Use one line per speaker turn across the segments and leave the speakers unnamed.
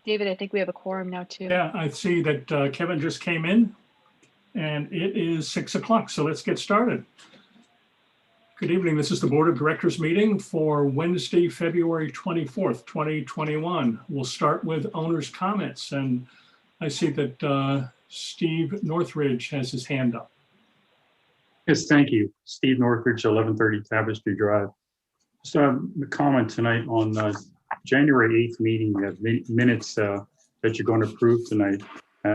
David, I think we have a quorum now too.
Yeah, I see that Kevin just came in and it is 6 o'clock. So let's get started. Good evening. This is the Board of Directors meeting for Wednesday, February 24th, 2021. We'll start with owners' comments. And I see that Steve Northridge has his hand up.
Yes, thank you. Steve Northridge, 1130 Tapestry Drive. So a comment tonight on January 8th meeting. We have minutes that you're going to approve tonight.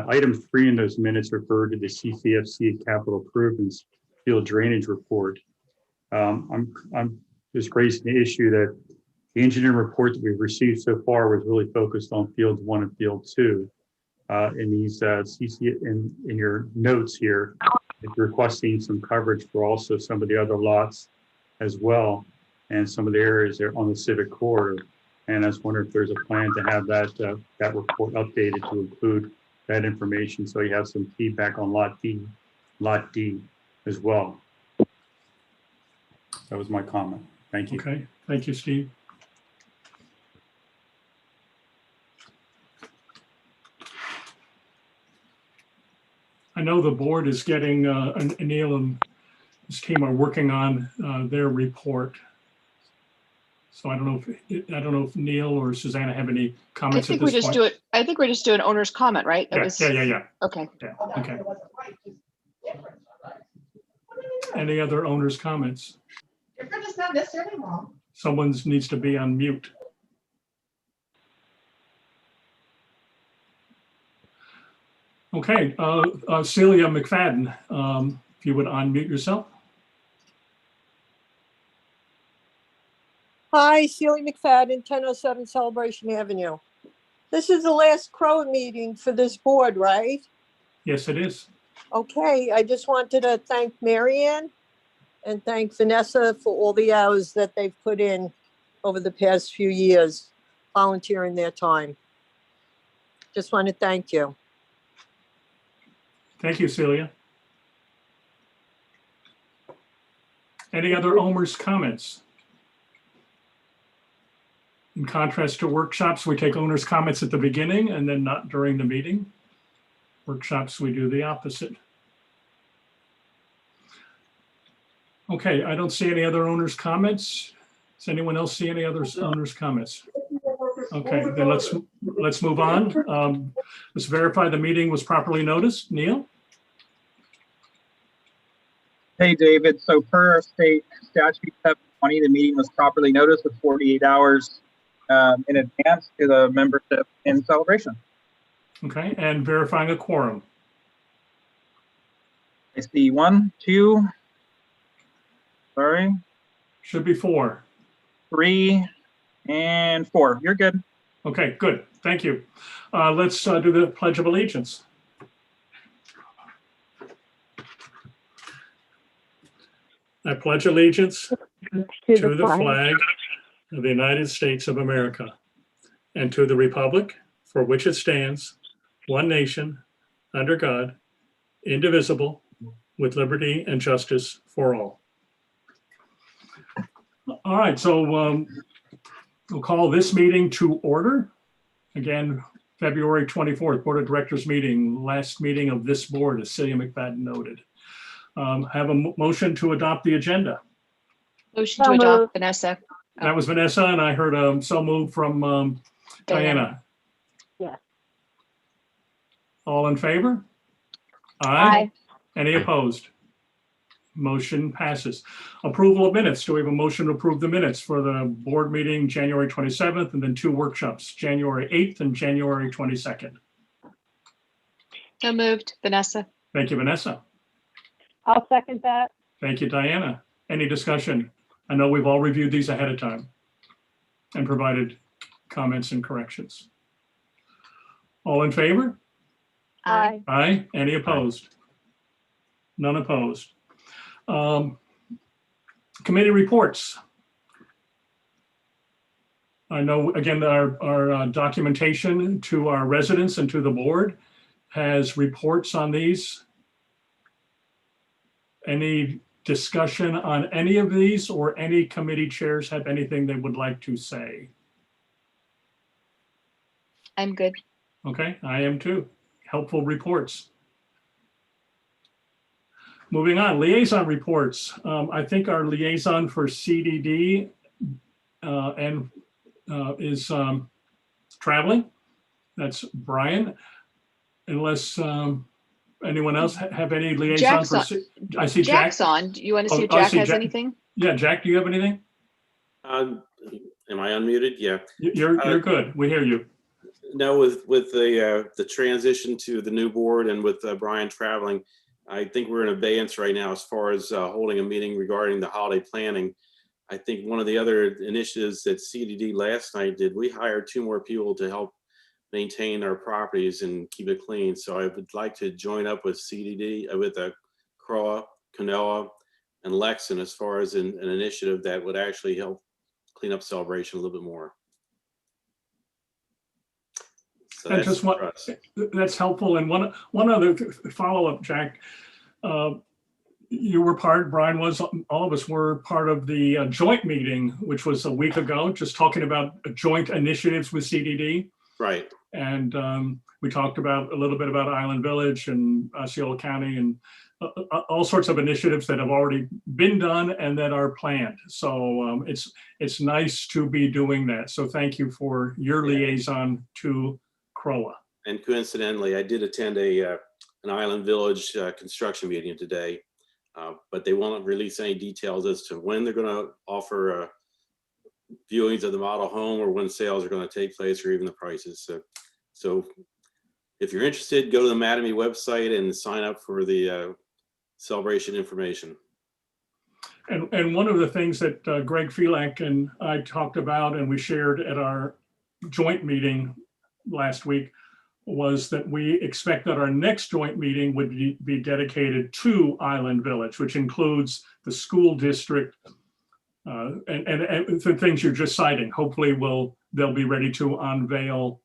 Item 3 in those minutes refer to the CCFC capital improvements field drainage report. I'm just raising the issue that the engineering report that we've received so far was really focused on field 1 and field 2. In these in your notes here, you're requesting some coverage for also some of the other lots as well, and some of the areas there on the civic corridor. And I was wondering if there's a plan to have that that report updated to include that information, so you have some feedback on lot D as well. That was my comment. Thank you.
Okay, thank you, Steve. I know the board is getting, Neil and his team are working on their report. So I don't know if Neil or Susanna have any comments at this point.
I think we're just doing owner's comment, right?
Yeah.
Okay.
Yeah, okay. Any other owner's comments?
It's not necessarily wrong.
Someone needs to be on mute. Okay, Celia McFadden, if you would unmute yourself.
Hi, Celia McFadden, 1007 Celebration Avenue. This is the last CROA meeting for this board, right?
Yes, it is.
Okay, I just wanted to thank Marianne and thank Vanessa for all the hours that they've put in over the past few years, volunteering their time. Just want to thank you.
Thank you, Celia. Any other owners' comments? In contrast to workshops, we take owners' comments at the beginning and then not during the meeting. Workshops, we do the opposite. Okay, I don't see any other owners' comments. Does anyone else see any other owners' comments? Okay, then let's move on. Let's verify the meeting was properly noticed. Neil?
Hey, David. So per state statute 720, the meeting was properly noticed with 48 hours in advance to the membership in celebration.
Okay, and verifying a quorum.
I see 1, 2, sorry.
Should be 4.
3 and 4. You're good.
Okay, good. Thank you. Let's do the Pledge of Allegiance. I pledge allegiance to the flag of the United States of America and to the republic for which it stands, one nation, under God, indivisible, with liberty and justice for all. All right, so we'll call this meeting to order. Again, February 24th, Board of Directors meeting, last meeting of this board, as Celia McFadden noted. Have a motion to adopt the agenda.
Motion to adopt, Vanessa.
That was Vanessa, and I heard so moved from Diana.
Yeah.
All in favor?
Aye.
Any opposed? Motion passes. Approval of minutes. Do we have a motion to approve the minutes for the board meeting January 27th and then 2 workshops, January 8th and January 22nd?
So moved, Vanessa.
Thank you, Vanessa.
I'll second that.
Thank you, Diana. Any discussion? I know we've all reviewed these ahead of time and provided comments and corrections. All in favor?
Aye.
Aye. Any opposed? None opposed. Committee reports. I know, again, our documentation to our residents and to the board has reports on these. Any discussion on any of these, or any committee chairs have anything they would like to say?
I'm good.
Okay, I am too. Helpful reports. Moving on, liaison reports. I think our liaison for CDD is traveling. That's Brian. Unless anyone else have any liaison
Jack's
for, I see Jack.
Jack's on. Do you want to
Oh,
see if
I
Jack
see
has
Jack.
anything?
Yeah, Jack, do you have anything?
Am I unmuted? Yeah.
You're good. We hear you.
No, with the transition to the new board and with Brian traveling, I think we're in abeyance right now as far as holding a meeting regarding the holiday planning. I think one of the other initiatives that CDD last night did, we hired 2 more people to help maintain our properties and keep it clean. So I would like to join up with CDD, with CROA, Canoa, and Lexon as far as an initiative that would actually help clean up Celebration a little bit more. So
And
that's
just
for us.
that's helpful. And one other follow-up, Jack. You were Brian was, all of us were part of the joint meeting, which was a week ago, just talking about joint initiatives with CDD.
Right.
And we talked a little bit about Island Village and Osceola County and all sorts of initiatives that have already been done and that are planned. So it's nice to be doing that. So thank you for your liaison to CROA.
And coincidentally, I did attend an Island Village construction meeting today, but they won't release any details as to when they're going to offer viewings of the model home or when sales are going to take place or even the prices. So if you're interested, go to the Mattamy website and sign up for the celebration information.
And one of the things that Greg Felak and I talked about and we shared at our joint meeting last week was that we expect that our next joint meeting would be dedicated to Island Village, which includes the school district and the things you're just citing. Hopefully they'll be ready to unveil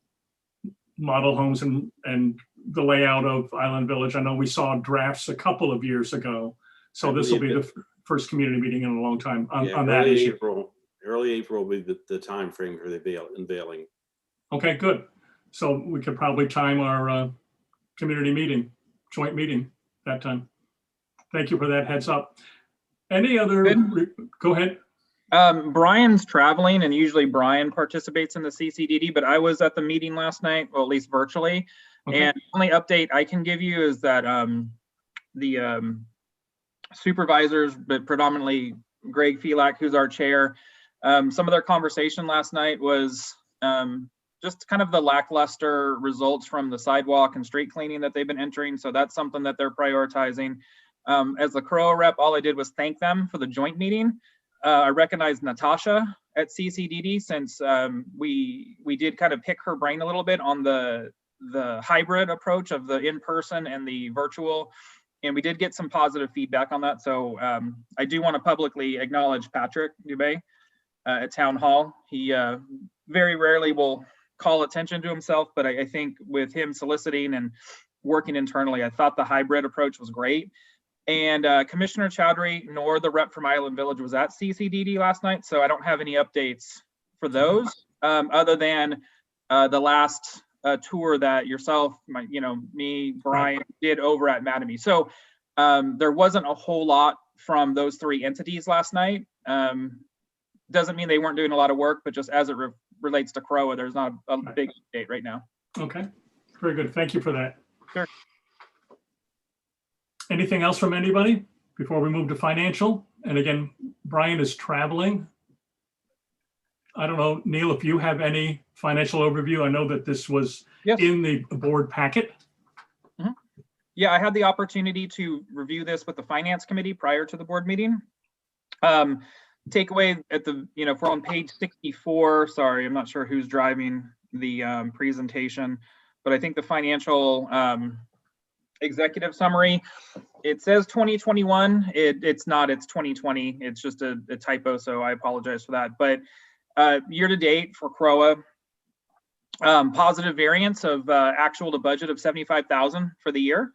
model homes and the layout of Island Village. I know we saw drafts a couple of years ago. So this will be the first community meeting in a long time on that issue.
Early April will be the time frame for the unveiling. Okay,
good. So we could probably time our community meeting, joint meeting that time. Thank you for that heads up. Any other, go ahead.
Brian's traveling and usually Brian participates in the CCDD, but I was at the meeting last night, well, at least virtually. Okay. And the only update I can give you is that the supervisors, but predominantly Greg Felak, who's our chair, some of their conversation last night was just kind of the lackluster results from the sidewalk and street cleaning that they've been entering. So that's something that they're prioritizing. As the CROA rep, all I did was thank them for the joint meeting. I recognized Natasha at CCDD since we did kind of pick her brain a little bit on the hybrid approach of the in-person and the virtual. And we did get some positive feedback on that. So I do want to publicly acknowledge Patrick Dubé at Town Hall. He very rarely will call attention to himself, but I think with him soliciting and working internally, I thought the hybrid approach was great. And Commissioner Chowdhury nor the rep from Island Village was at CCDD last night, so I don't have any updates for those other than the last tour that yourself, me, Brian did over at Mattamy. So there wasn't a whole lot from those 3 entities last night. Doesn't mean they weren't doing a lot of work, but just as it relates to CROA, there's not a big update right now.
Okay, very good. Thank you for that.
Sure.
Anything else from anybody before we move to financial? And again, Brian is traveling. I don't know, Neil, if you have any financial overview. I know that this was in the board packet.
Mm-hmm. Yeah, I had the opportunity to review this with the finance committee prior to the board meeting. Takeaway at the, if we're on page 64, sorry, I'm not sure who's driving the presentation, but I think the financial executive summary, it says 2021. It's not, it's 2020. It's just a typo, so I apologize for that. But year to date for CROA, positive variance of actual to budget of 75,000 for the year.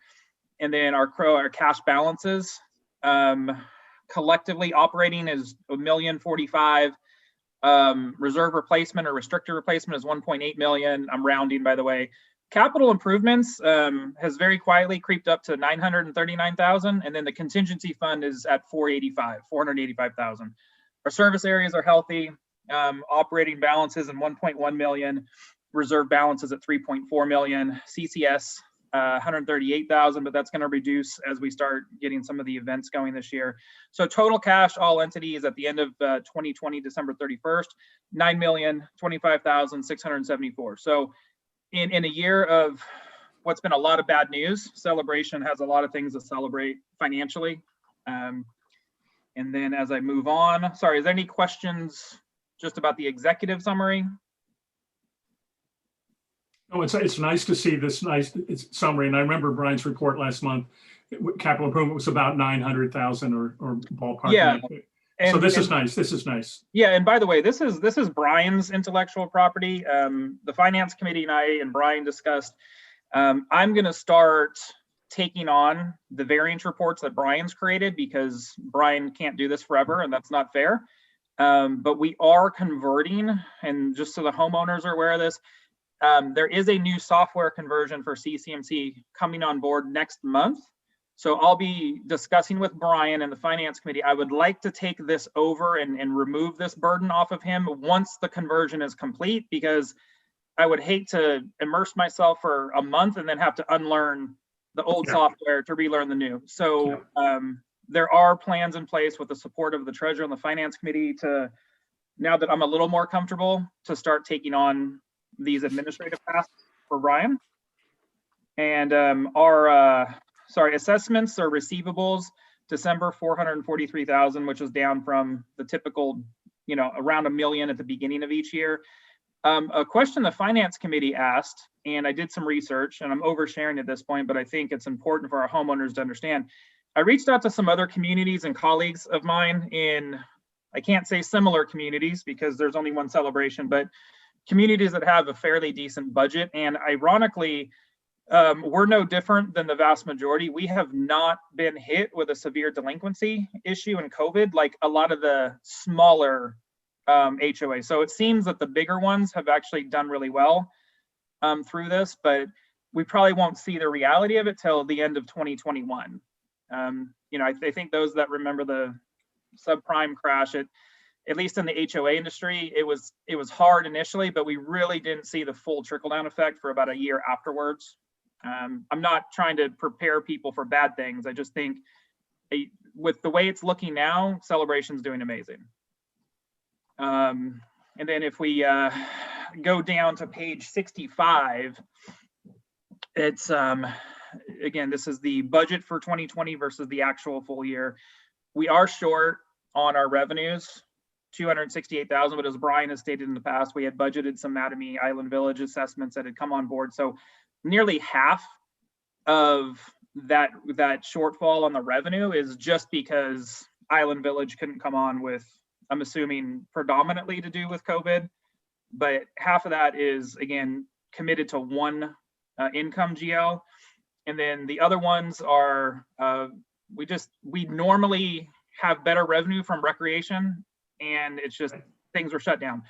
And then our CROA, our cash balances, collectively operating is $1,045,000. Reserve replacement or restricted replacement is 1.8 million. I'm rounding, by the way. Capital improvements has very quietly creeped up to 939,000, and then the contingency fund is at 485,000. Our service areas are healthy. Operating balances in 1.1 million. Reserve balances at 3.4 million. CCS 138,000, but that's going to reduce as we start getting some of the events going this year. So total cash, all entities at the end of 2020, December 31st, 9,025,674. So in a year of what's been a lot of bad news, Celebration has a lot of things to celebrate financially. And then as I move on, sorry, is there any questions just about the executive summary?
Oh, it's nice to see this nice summary. And I remember Brian's report last month. Capital improvement was about 900,000 or ballpark.
Yeah.
So this is nice. This is nice.
Yeah, and by the way, this is Brian's intellectual property. The finance committee and I and Brian discussed. I'm going to start taking on the variance reports that Brian's created because Brian can't do this forever, and that's not fair. But we are converting, and just so the homeowners are aware of this, there is a new software conversion for CCMC coming on board next month. So I'll be discussing with Brian and the finance committee. I would like to take this over and remove this burden off of him once the conversion is complete, because I would hate to immerse myself for a month and then have to unlearn the old software to relearn the new. So there are plans in place with the support of the treasurer and the finance committee to, now that I'm a little more comfortable, to start taking on these administrative tasks for Brian. And our assessments or receivables, December 443,000, which is down from the typical, around $1 million at the beginning of each year. A question the finance committee asked, and I did some research, and I'm oversharing at this point, but I think it's important for our homeowners to understand. I reached out to some other communities and colleagues of mine in, I can't say similar communities because there's only one Celebration, but communities that have a fairly decent budget. And ironically, we're no different than the vast majority. We have not been hit with a severe delinquency issue in COVID like a lot of the smaller HOA. So it seems that the bigger ones have actually done really well through this, but we probably won't see the reality of it till the end of 2021. I think those that remember the subprime crash, at least in the HOA industry, it was hard initially, but we really didn't see the full trickle down effect for about a year afterwards. I'm not trying to prepare people for bad things. I just think with the way it's looking now, Celebration's doing amazing. And then if we go down to page 65, it's, again, this is the budget for 2020 versus the actual full year. We are short on our revenues, 268,000, but as Brian has stated in the past, we had budgeted some Mattamy Island Village assessments that had come on board. So nearly half of that shortfall on the revenue is just because Island Village couldn't come on with, I'm assuming predominantly to do with COVID, but half of that is, again, committed to one income GL. And then the other ones are, we normally have better revenue from recreation, and it's just things were shut down.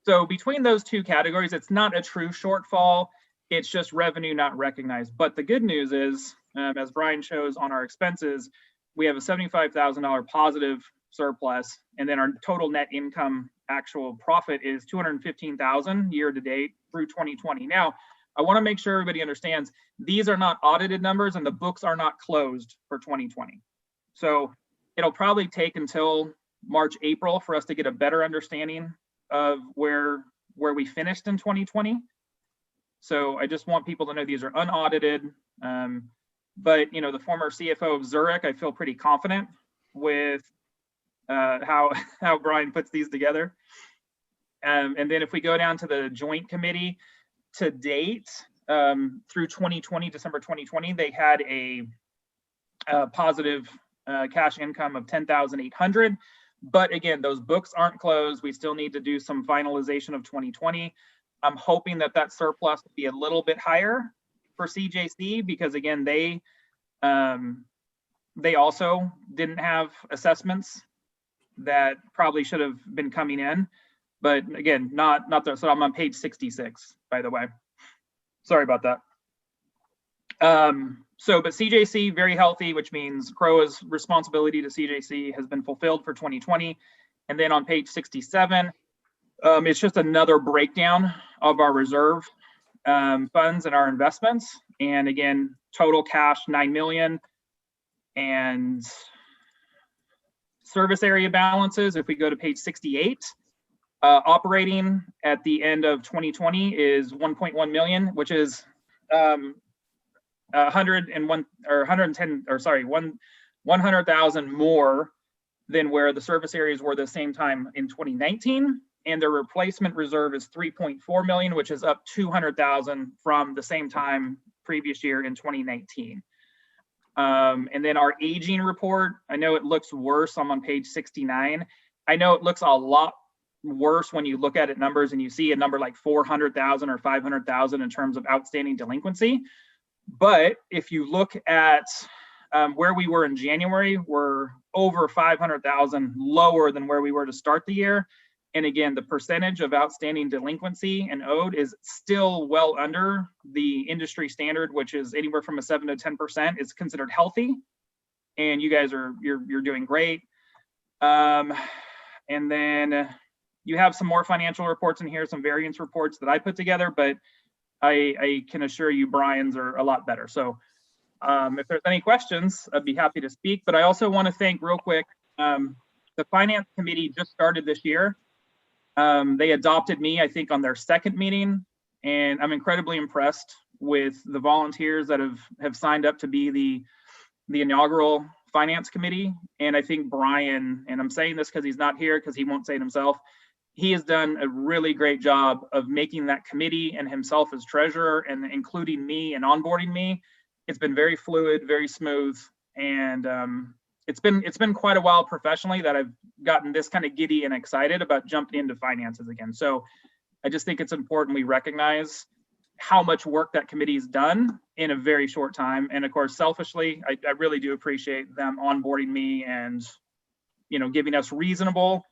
So between those two categories, it's not a true shortfall. It's just revenue not recognized. But the good news is, as Brian shows on our expenses, we have a $75,000 positive surplus, and then our total net income actual profit is 215,000 year to date through 2020. Now, I want to make sure everybody understands these are not audited numbers and the books are not closed for 2020. So it'll probably take until March, April for us to get a better understanding of where we finished in 2020. So I just want people to know these are unaudited. But the former CFO of Zurich, I feel pretty confident with how Brian puts these together. And then if we go down to the joint committee, to date, through 2020, December 2020, they had a positive cash income of 10,800. But again, those books aren't closed. We still need to do some finalization of 2020. I'm hoping that surplus will be a little bit higher for CJC because again, they also didn't have assessments that probably should have been coming in. But again, not the, so I'm on page 66, by the way. Sorry about that. But CJC, very healthy, which means CROA's responsibility to CJC has been fulfilled for 2020. And then on page 67, it's just another breakdown of our reserve funds and our investments. And again, total cash, 9 million. And service area balances, if we go to page 68, operating at the end of 2020 is 1.1 million, which is 100,000 more than where the service areas were the same time in 2019. And their replacement reserve is 3.4 million, which is up 200,000 from the same time previous year in 2019. And then our aging report, I know it looks worse. I'm on page 69. I know it looks a lot worse when you look at it numbers and you see a number like 400,000 or 500,000 in terms of outstanding delinquency. But if you look at where we were in January, we're over 500,000 lower than where we were to start the year. And again, the percentage of outstanding delinquency and owed is still well under the industry standard, which is anywhere from a 7 to 10%. It's considered healthy, and you guys you're doing great. And then you have some more financial reports in here, some variance reports that I put together, but I can assure you Brian's are a lot better. So if there's any questions, I'd be happy to speak. But I also want to thank real quick, the finance committee just started this year. They adopted me, I think, on their second meeting, and I'm incredibly impressed with the volunteers that have signed up to be the inaugural finance committee. And I think Brian, and I'm saying this because he's not here because he won't say it himself, he has done a really great job of making that committee and himself as treasurer and including me and onboarding me. It's been very fluid, very smooth, and it's been quite a while professionally that I've gotten this kind of giddy and excited about jumping into finances again. So I just think it's important we recognize how much work that committee's done in a very short time. And of course, selfishly, I really do appreciate them onboarding me and, giving us reasonable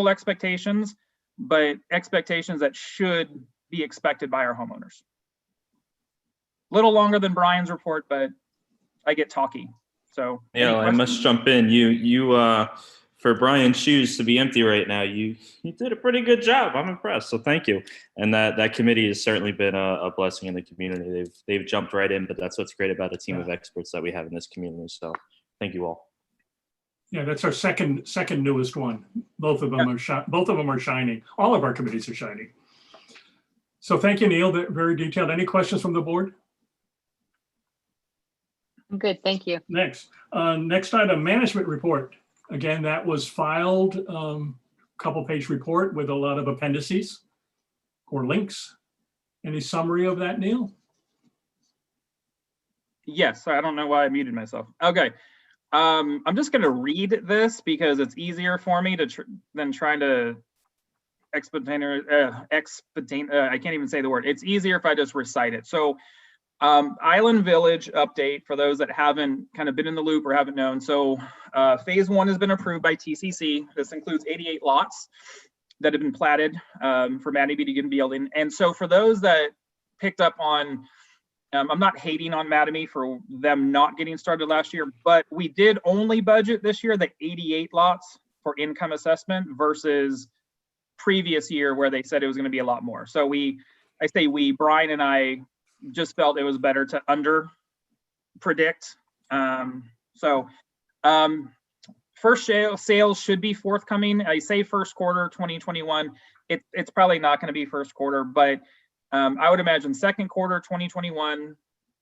expectations, but expectations that should be expected by our homeowners. A little longer than Brian's report, but I get talky. So
yeah, I must jump in. You for Brian's shoes to be empty right now, you did a pretty good job. I'm impressed. So thank you. And that committee has certainly been a blessing in the community. They've jumped right in, but that's what's great about the team of experts that we have in this community. So thank you all. Yeah,
that's our second newest one. Both of them are shining. All of our committees are shining. So thank you, Neil. Very detailed. Any questions from the board?
I'm good, thank you.
Next item, management report. Again, that was filed, couple-page report with a lot of appendices or links. Any summary of that, Neil?
Yes, I don't know why I muted myself. Okay, I'm just going to read this because it's easier for me than trying to I can't even say the word. It's easier if I just recite it. So Island Village update for those that haven't kind of been in the loop or haven't known. So phase 1 has been approved by TCC. This includes 88 lots that have been platted for Mattamy to get building. And so for those that picked up on, I'm not hating on Mattamy for them not getting started last year, but we did only budget this year the 88 lots for income assessment versus previous year where they said it was going to be a lot more. So Brian and I just felt it was better to under predict. First sales should be forthcoming. I say first quarter 2021. It's probably not going to be first quarter, but I would imagine second quarter 2021.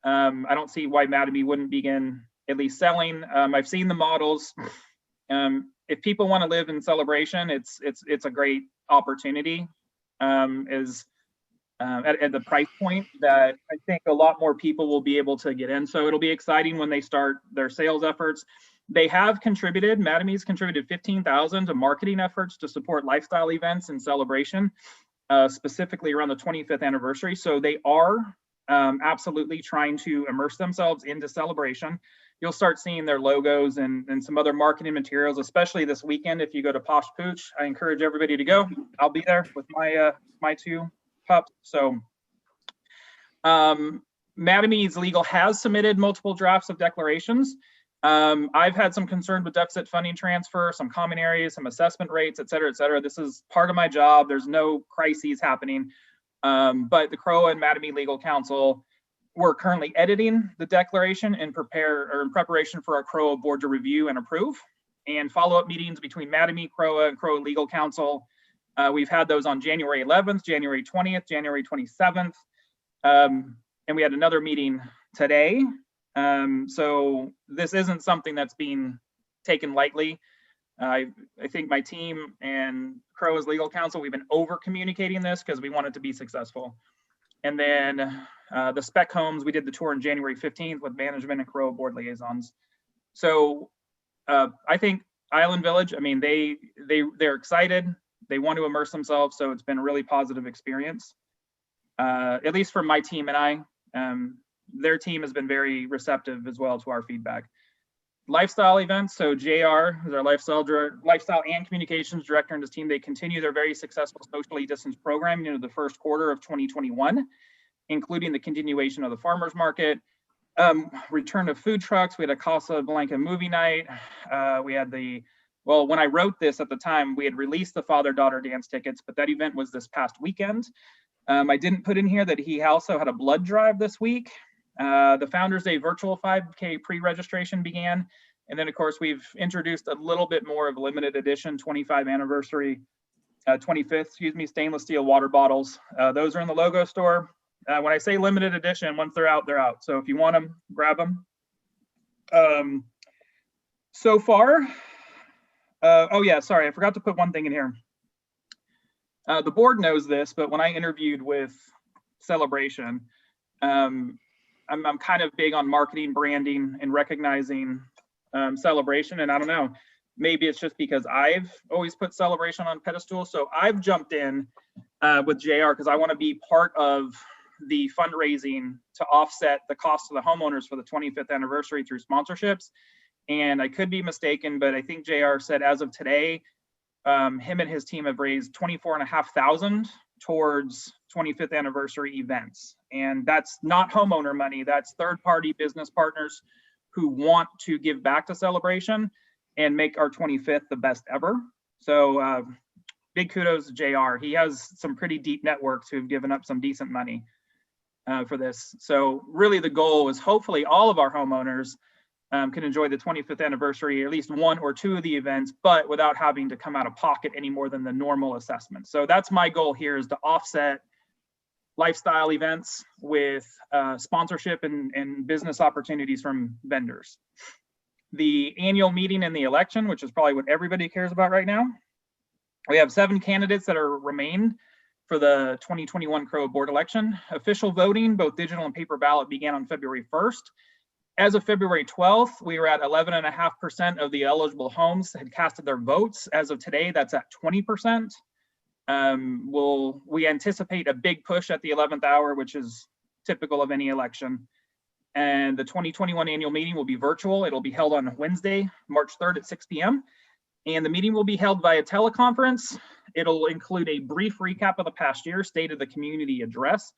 I don't see why Mattamy wouldn't begin at least selling. I've seen the models. If people want to live in Celebration, it's a great opportunity at the price point that I think a lot more people will be able to get in. So it'll be exciting when they start their sales efforts. They have contributed, Mattamy's contributed $15,000 to marketing efforts to support lifestyle events and Celebration, specifically around the 25th anniversary. So they are absolutely trying to immerse themselves into Celebration. you'll start seeing their logos and some other marketing materials, especially this weekend. If you go to Posh Pooch, I encourage everybody to go. I'll be there with my two pups. So Mattame's Legal has submitted multiple drafts of declarations. I've had some concern with deficit funding transfer, some common areas, some assessment rates, et cetera, et cetera. This is part of my job. There's no crises happening. But the CROA and Mattame Legal Counsel, we're currently editing the declaration in preparation for our CROA board to review and approve, and follow-up meetings between Mattame, CROA, and CROA Legal Counsel. We've had those on January 11th, January 20th, January 27th, and we had another meeting today. So this isn't something that's being taken lightly. I think my team and CROA's Legal Counsel, we've been over communicating this because we want it to be successful. And then the spec homes, we did the tour on January 15th with management and CROA board liaisons. So I think Island Village, I mean, they're excited. They want to immerse themselves. So it's been a really positive experience, at least for my team and I. Their team has been very receptive as well to our feedback. Lifestyle events, so JR, who's our lifestyle and communications director, and his team, they continue their very successful socially distanced programming into the first quarter of 2021, including the continuation of the farmers market, return of food trucks. We had a Casa Blanca movie night. We had well, when I wrote this at the time, we had released the father-daughter dance tickets, but that event was this past weekend. I didn't put in here that he also had a blood drive this week. The Founders Day virtual 5K pre-registration began. And then of course, we've introduced a little bit more of limited edition 25th anniversary, stainless steel water bottles. Those are in the logo store. When I say limited edition, once they're out, they're out. So if you want them, grab them. So far, oh yeah, sorry, I forgot to put one thing in here. The board knows this, but when I interviewed with Celebration, I'm kind of big on marketing, branding, and recognizing Celebration. And I don't know, maybe it's just because I've always put Celebration on pedestal. So I've jumped in with JR because I want to be part of the fundraising to offset the cost of the homeowners for the 25th anniversary through sponsorships. And I could be mistaken, but I think JR said as of today, him and his team have raised $24,500 towards 25th anniversary events. And that's not homeowner money, that's third-party business partners who want to give back to Celebration and make our 25th the best ever. So big kudos to JR. He has some pretty deep networks who've given up some decent money for this. So really the goal is hopefully all of our homeowners can enjoy the 25th anniversary, or at least one or two of the events, but without having to come out of pocket any more than the normal assessment. So that's my goal here, is to offset lifestyle events with sponsorship and business opportunities from vendors. The annual meeting and the election, which is probably what everybody cares about right now. We have 7 candidates that are remained for the 2021 CROA board election. Official voting, both digital and paper ballot, began on February 1st. As of February 12th, we were at 11.5% of the eligible homes had casted their votes. As of today, that's at 20%. We anticipate a big push at the 11th hour, which is typical of any election. And the 2021 annual meeting will be virtual. It'll be held on Wednesday, March 3rd at 6 p.m. And the meeting will be held via teleconference. It'll include a brief recap of the past year, state of the community address,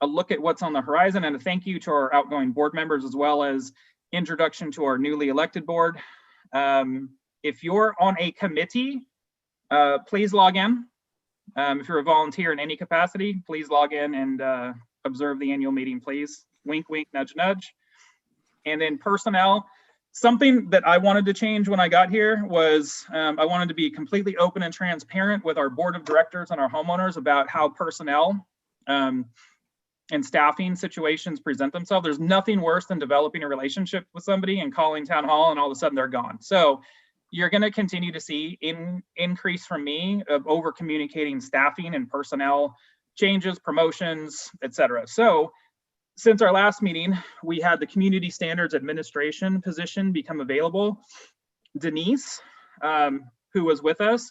a look at what's on the horizon, and a thank you to our outgoing board members, as well as introduction to our newly elected board. If you're on a committee, please log in. If you're a volunteer in any capacity, please log in and observe the annual meeting, please. Wink, wink, nudge, nudge. And then personnel, something that I wanted to change when I got here was I wanted to be completely open and transparent with our board of directors and our homeowners about how personnel and staffing situations present themselves. There's nothing worse than developing a relationship with somebody and calling town hall and all of a sudden they're gone. So you're going to continue to see increase from me of over communicating staffing and personnel changes, promotions, etc. So since our last meeting, we had the community standards administration position become available. Denise, who was with us,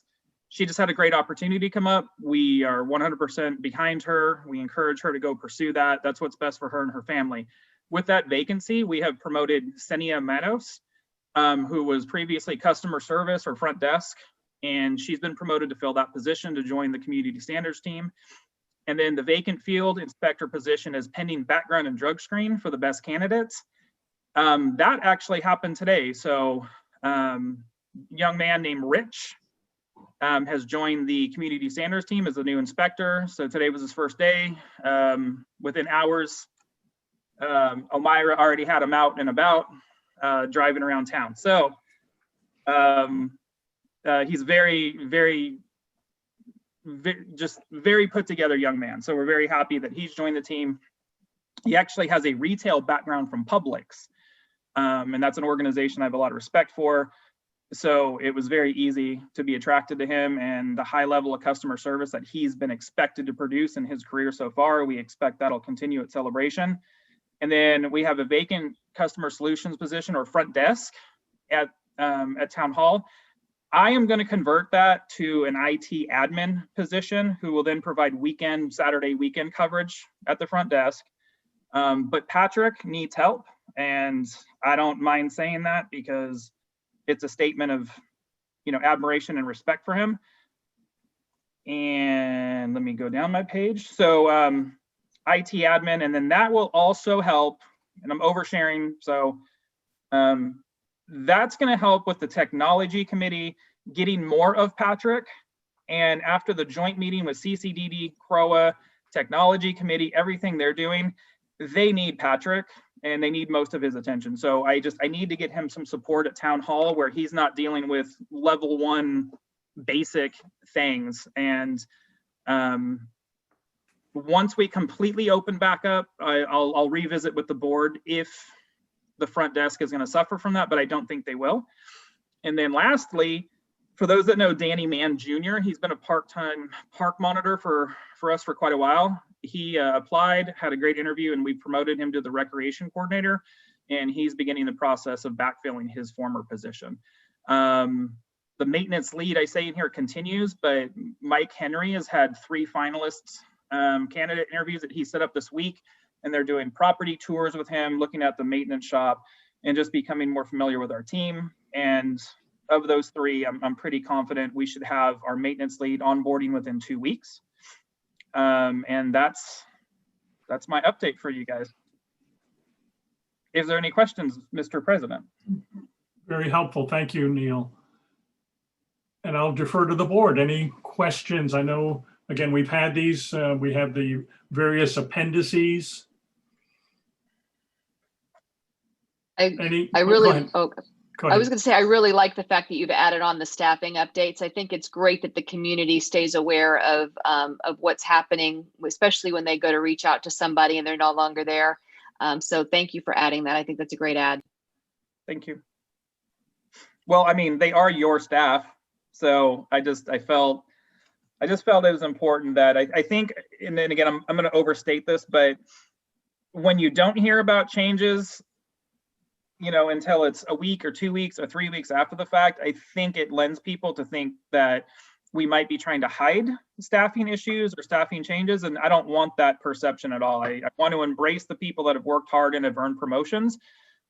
she just had a great opportunity come up. We are 100% behind her. We encourage her to go pursue that. That's what's best for her and her family. with that vacancy, we have promoted Senia Manos, who was previously customer service or front desk, and she's been promoted to fill that position to join the community standards team. And then the vacant field inspector position is pending background and drug screen for the best candidates. That actually happened today. So young man named Rich has joined the community standards team as a new inspector. So today was his first day. Within hours, Omira already had him out and about driving around town. So he's just very put together young man. So we're very happy that he's joined the team. He actually has a retail background from Publix. And that's an organization I have a lot of respect for. So it was very easy to be attracted to him, and the high level of customer service that he's been expected to produce in his career so far, we expect that'll continue at Celebration. And then we have a vacant customer solutions position or front desk at Town Hall. I am going to convert that to an IT admin position who will then provide Saturday weekend coverage at the front desk. But Patrick needs help, and I don't mind saying that because it's a statement of, admiration and respect for him. And let me go down my page. So IT admin, and then that will also help, and I'm oversharing. So that's going to help with the technology committee getting more of Patrick. And after the joint meeting with CCDD, CROA, technology committee, everything they're doing, they need Patrick and they need most of his attention. So I need to get him some support at Town Hall where he's not dealing with level 1 basic things. And once we completely open back up, I'll revisit with the board if the front desk is going to suffer from that, but I don't think they will. And then lastly, for those that know Danny Mann Jr., he's been a part-time park monitor for us for quite a while. He applied, had a great interview, and we promoted him to the recreation coordinator, and he's beginning the process of backfilling his former position. The maintenance lead, I say in here, continues, but Mike Henry has had 3 finalists candidate interviews that he set up this week, and they're doing property tours with him, looking at the maintenance shop, and just becoming more familiar with our team. And of those 3, I'm pretty confident we should have our maintenance lead onboarding within 2 weeks. And that's my update for you guys. Is there any questions, Mr. President?
Very helpful. Thank you, Neil. And I'll defer to the board. Any questions? I know, again, we've had these, we have the various appendices.
I
Go
really,
ahead.
oh,
Go
I
ahead.
was going to say, I really like the fact that you've added on the staffing updates. I think it's great that the community stays aware of what's happening, especially when they go to reach out to somebody and they're no longer there. So thank you for adding that. I think that's a great add.
Thank you. Well, I mean, they are your staff. So I just felt it was important that I think, and then again, I'm going to overstate this, but when you don't hear about changes, until it's a week or 2 weeks or 3 weeks after the fact, I think it lends people to think that we might be trying to hide staffing issues or staffing changes. And I don't want that perception at all. I want to embrace the people that have worked hard and have earned promotions.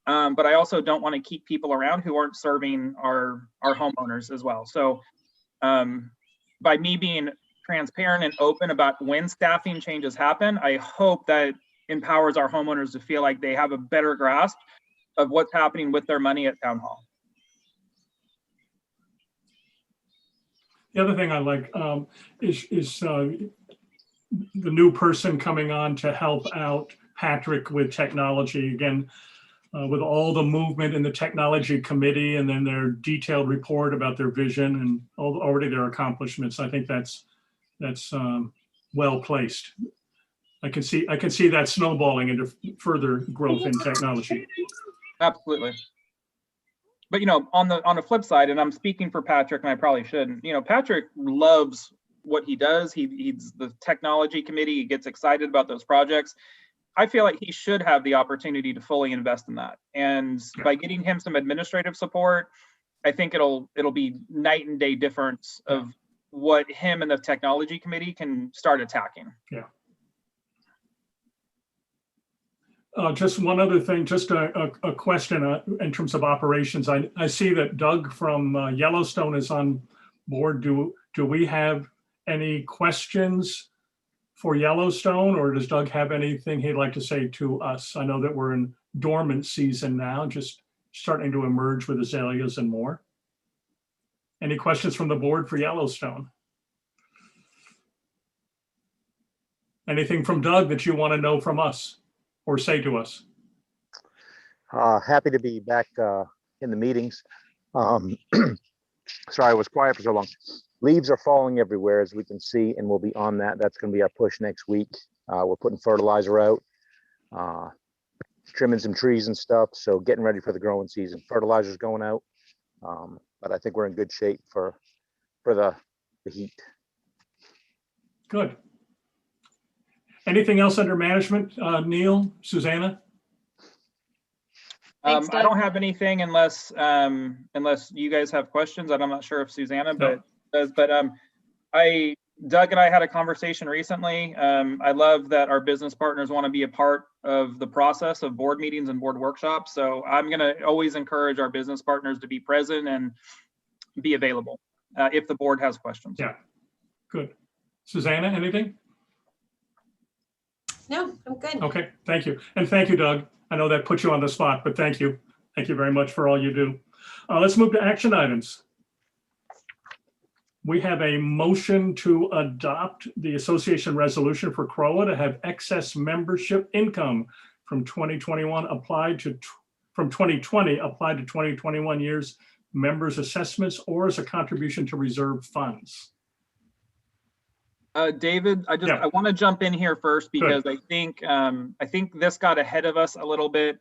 But I also don't want to keep people around who aren't serving our homeowners as well. So by me being transparent and open about when staffing changes happen, I hope that empowers our homeowners to feel like they have a better grasp of what's happening with their money at Town Hall.
The other thing I like is the new person coming on to help out Patrick with technology. Again, with all the movement in the technology committee and then their detailed report about their vision and already their accomplishments. I think that's well placed. I can see that snowballing into further growth in technology.
Absolutely. But on the flip side, and I'm speaking for Patrick, and I probably shouldn't. Patrick loves what he does. He's the technology committee. He gets excited about those projects. I feel like he should have the opportunity to fully invest in that. And by getting him some administrative support, I think it'll be night and day difference of what him and the technology committee can start attacking.
Yeah. Just one other thing, just a question in terms of operations. I see that Doug from Yellowstone is on board. Do we have any questions for Yellowstone, or does Doug have anything he'd like to say to us? I know that we're in dormant season now, just starting to emerge with azaleas and more. Any questions from the board for Yellowstone? Anything from Doug that you want to know from us or say to us?
Happy to be back in the meetings. Sorry, I was quiet for so long. Leaves are falling everywhere, as we can see, and we'll be on that. That's going to be our push next week. We're putting fertilizer out, trimming some trees and stuff, so getting ready for the growing season. Fertilizer's going out, but I think we're in good shape for the heat.
Good. Anything else under management, Neil, Susanna?
Thanks,
I
Doug.
don't have anything unless you guys have questions. I'm not sure if Susanna does, but Doug and I had a conversation recently. I love that our business partners want to be a part of the process of board meetings and board workshops. So I'm going to always encourage our business partners to be present and be available if the board has questions.
Yeah, good. Susanna, anything?
No, I'm good.
Okay, thank you. And thank you, Doug. I know that puts you on the spot, but thank you. Thank you very much for all you do. Let's move to action items. We have a motion to adopt the association resolution for CROA to have excess membership income from 2021 applied to from 2020 applied to 2021 years members assessments or as a contribution to reserve funds.
David, I want to jump in here first because I think this got ahead of us a little bit.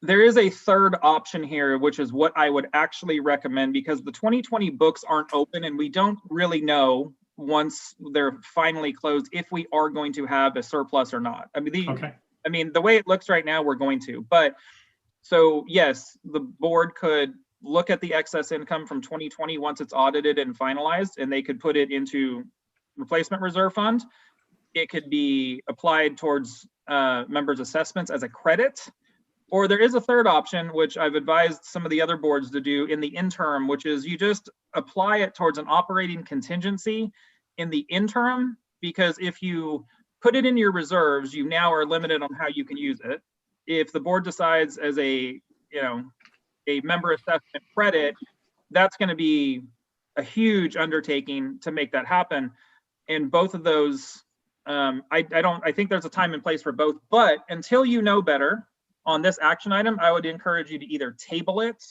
There is a third option here, which is what I would actually recommend, because the 2020 books aren't open and we don't really know once they're finally closed if we are going to have a surplus or not. I mean, the way it looks right now, we're going to. But so yes, the board could look at the excess income from 2020 once it's audited and finalized, and they could put it into replacement reserve fund. It could be applied towards members' assessments as a credit, or there is a third option, which I've advised some of the other boards to do in the interim, which is you just apply it towards an operating contingency in the interim, because if you put it in your reserves, you now are limited on how you can use it. If the board decides as a member assessment credit, that's going to be a huge undertaking to make that happen. And both of those, I think there's a time and place for both, but until you know better on this action item, I would encourage you to either table it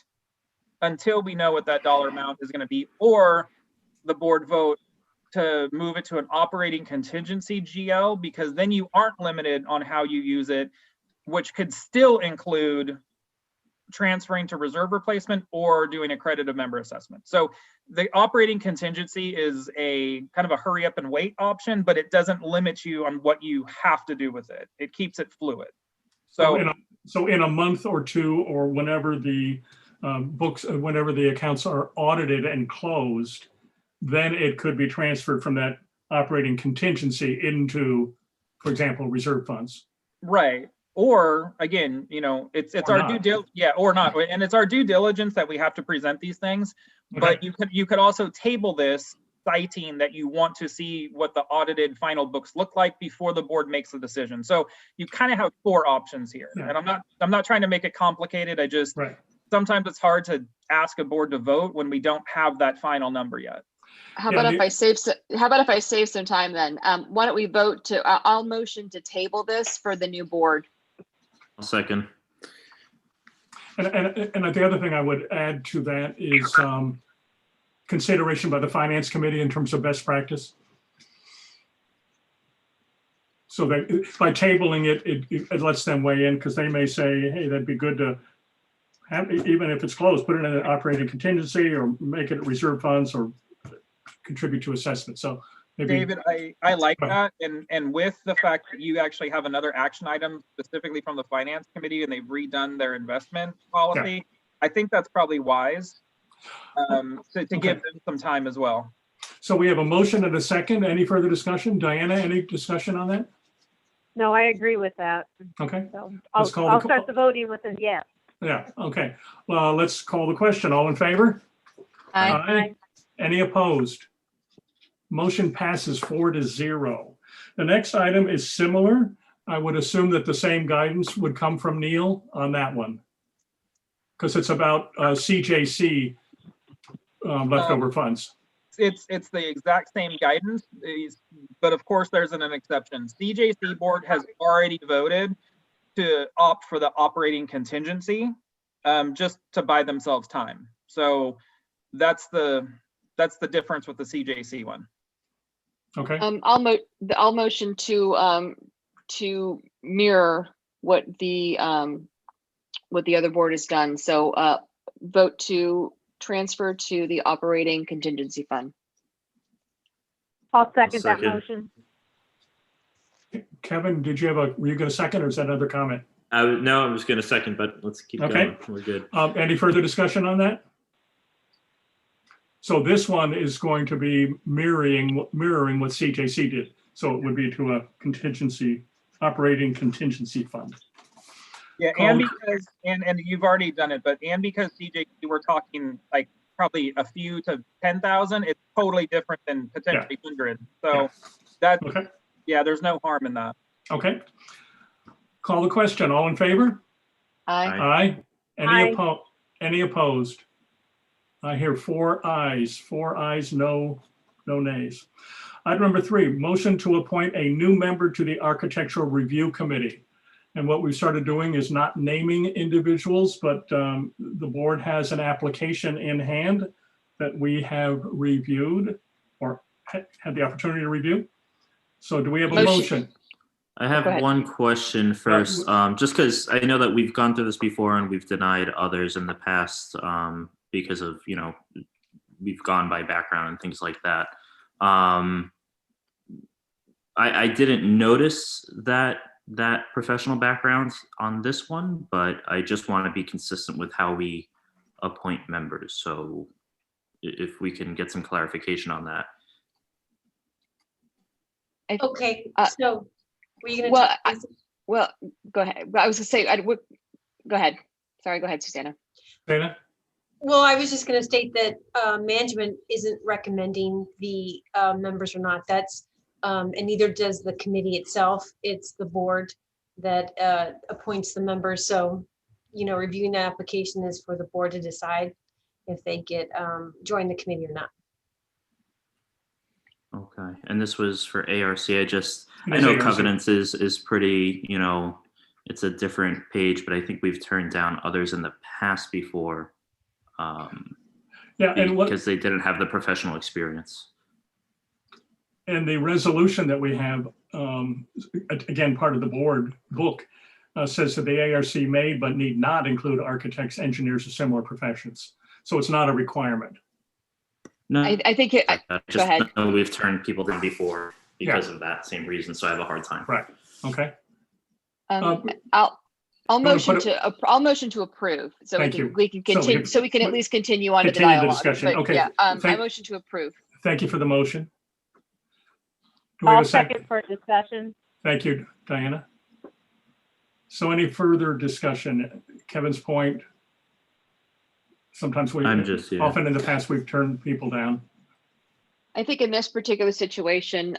until we know what that dollar amount is going to be, or the board vote to move it to an operating contingency GL, because then you aren't limited on how you use it, which could still include transferring to reserve replacement or doing a credit of member assessment. So the operating contingency is a kind of a hurry up and wait option, but it doesn't limit you on what you have to do with it. It keeps it fluid. So
in a month or two, or whenever the whenever the accounts are audited and closed, then it could be transferred from that operating contingency into, for example, reserve funds.
Right. Or again, it's our due diligence, or not, and it's our due diligence that we have to present these things. Okay. But you could also table this, citing that you want to see what the audited final books look like before the board makes a decision. So you kind of have four options here, and I'm not trying to make it complicated. I just sometimes it's hard to ask a board to vote when we don't have that final number yet.
How about if I save some time then? Why don't we vote to? I'll motion to table this for the new board.
I'll second.
And the other thing I would add to that is consideration by the finance committee in terms of best practice. So that by tabling it, it lets them weigh in, because they may say, hey, that'd be good to have, even if it's closed, put it in an operating contingency or make it reserve funds or contribute to assessment. So maybe,
David, I like that. And with the fact that you actually have another action item specifically from the finance committee and they've redone their investment policy, I think that's probably wise to give them some time as well.
So we have a motion and a second. Any further discussion? Diana, any discussion on that?
No, I agree with that.
Okay,
So
Let's call
I'll
the-
start the voting with a yes.
yeah, okay. Well, let's call the question. All in favor?
Aye.
Any opposed? Motion passes 4-0. The next item is similar. I would assume that the same guidance would come from Neil on that one. Because it's about CJC leftover funds.
It's the exact same guidance, but of course there's an exception. CJC board has already voted to opt for the operating contingency, just to buy themselves time. So that's the difference with the CJC one.
Okay,
I'll motion to mirror what the other board has done. So vote to transfer to the operating contingency fund.
I'll second that
Second.
motion.
Kevin, were you going to second or is that another comment?
No, I was going to second, but let's keep
Okay.
going. We're good.
Any further discussion on that? So this one is going to be mirroring what CJC did. So it would be to a operating contingency fund.
Yeah, and because and you've already done it, but because CJC we're talking like probably a few to 10,000, it's totally different than potentially 100. So that
Okay,
there's no harm in that.
okay. Call the question. All in favor?
Aye.
Aye. Any opposed? I hear 4 ayes, no nays. Item number 3, motion to appoint a new member to the Architectural Review Committee. And what we started doing is not naming individuals, but the board has an application in hand that we have reviewed or had the opportunity to review. So do we have a motion?
I have
Go ahead.
one question first, just because I know that we've gone through this before and we've denied others in the past because of, we've gone by background and things like that. I didn't notice that professional background on this one, but I just want to be consistent with how we appoint members. So if we can get some clarification on that.
Okay, so were you gonna?
Well, go ahead. I was gonna say, go ahead. Sorry, go ahead, Susanna.
Dana?
Well, I was just gonna state that management isn't recommending the members or not. That's and neither does the committee itself. It's the board that appoints the members. So, reviewing the application is for the board to decide if they get join the committee or not.
Okay, and this was for ARC. I know covenants is pretty, it's a different page, but I think we've turned down others in the past before. Because they didn't have the professional experience.
And the resolution that we have, again, part of the board book, says that the ARC may but need not include architects, engineers, or similar professions. So it's not a requirement.
No,
I think it. Go ahead.
Know we've turned people down before because of that same reason, so I have a hard time.
Right. Okay.
I'll motion to approve, so we can continue. So we can at least continue on to the dialogue.
Discussion.
But,
okay.
Yeah. I motion to approve.
Thank you for the motion. Do we have
I'll
a
second for discussion.
Thank you, Diana. So any further discussion? Kevin's point. Sometimes often in the past, we've turned people down.
I think in this particular situation,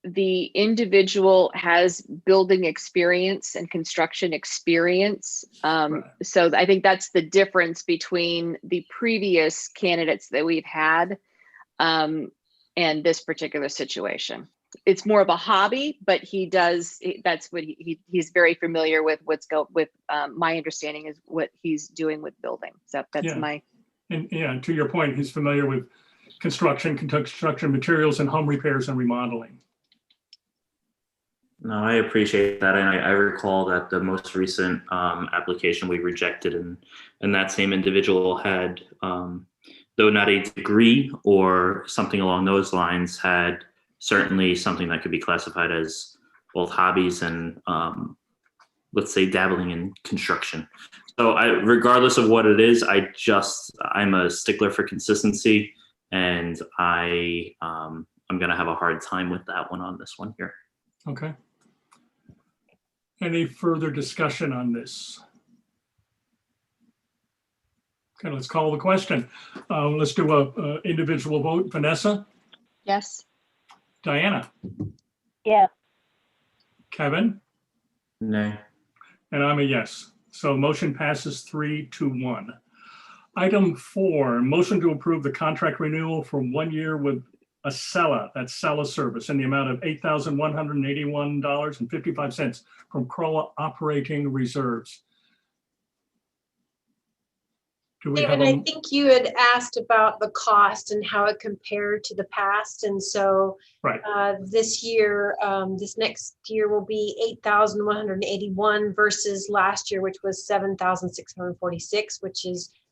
the individual has building experience and construction experience.
Right.
So I think that's the difference between the previous candidates that we've had and this particular situation. It's more of a hobby, but that's what he's very familiar with my understanding is what he's doing with building. So that's
And to your point, he's familiar with construction materials and home repairs and remodeling.
No, I appreciate that. And I recall that the most recent application we rejected and that same individual had, though not a degree or something along those lines, had certainly something that could be classified as both hobbies and let's say dabbling in construction. So regardless of what it is, I'm a stickler for consistency, and I'm going to have a hard time with that one on this one here.
Okay. Any further discussion on this? Okay, let's call the question. Let's do a individual vote. Vanessa,
Yes.
Diana,
Yes.
Kevin,
Nay.
and I'm a yes. So motion passes 3-1. Item 4, motion to approve the contract renewal for 1 year with Acela, that's Acela Service, in the amount of $8,181.55 from CROA operating reserves. Do we have
David, I
a,
think you had asked about the cost and how it compared to the past. And so
right,
this year, this next year will be 8,181 versus last year, which was 7,646, which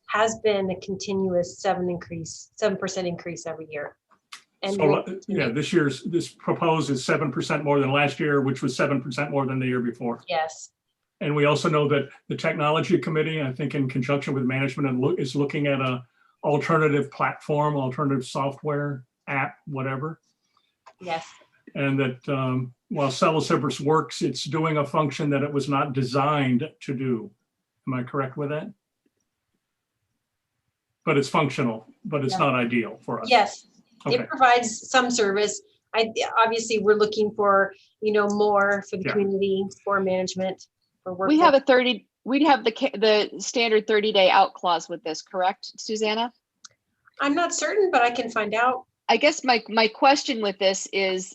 has been a continuous 7% increase every year. And
so yeah, this proposed is 7% more than last year, which was 7% more than the year before.
yes.
And we also know that the technology committee, I think in conjunction with management, is looking at a alternative platform, alternative software, app, whatever.
Yes.
And that while Acela Service works, it's doing a function that it was not designed to do. Am I correct with that? But it's functional, but it's not ideal for us.
Yes.
Okay.
It provides some service. Obviously we're looking for, more for the community, for management, for work.
We have the standard 30-day out clause with this, correct, Susanna?
I'm not certain, but I can find out.
I guess my question with this is,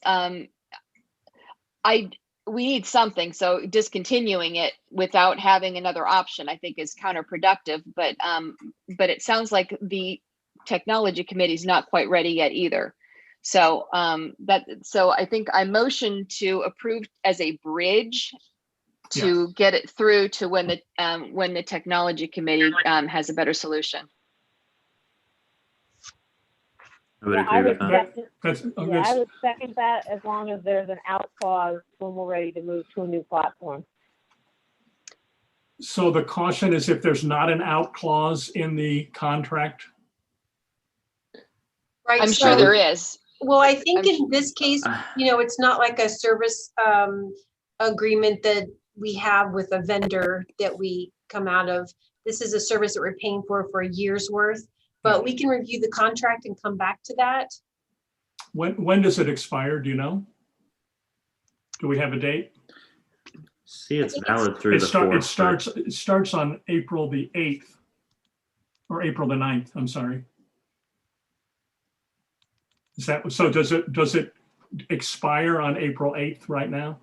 we need something, so discontinuing it without having another option, I think, is counterproductive. But it sounds like the technology committee is not quite ready yet either. So so I think I motion to approve as a bridge to get it through to when the technology committee has a better solution.
I would
I
agree
would
with that.
I would second that as long as there's an out clause when we're ready to move to a new platform.
So the caution is if there's not an out clause in the contract.
Right.
I'm sure there is.
Well, I think in this case, it's not like a service agreement that we have with a vendor that we come out of. This is a service that we're paying for a year's worth, but we can review the contract and come back to that.
When does it expire? Do you know? Do we have a date?
See, it's valid through the 4th.
It starts on April the 8th or April the 9th. I'm sorry. Is that so? Does it expire on April 8th right now?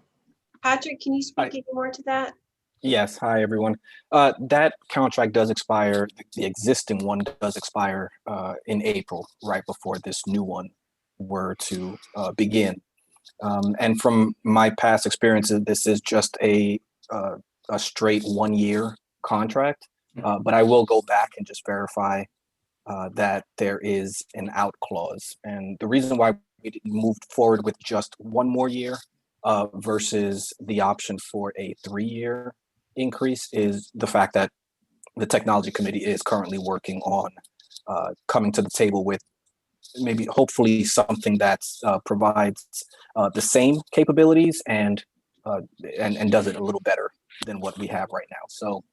Patrick, can you speak any more to that?
Yes. Hi, everyone. That contract does expire. The existing one does expire in April, right before this new one were to begin. And from my past experiences, this is just a straight 1 year contract. But I will go back and just verify that there is an out clause. And the reason why we moved forward with just 1 more year versus the option for a 3-year increase is the fact that the technology committee is currently working on coming to the table with maybe hopefully something that provides the same capabilities and does it a little better than what we have right now. So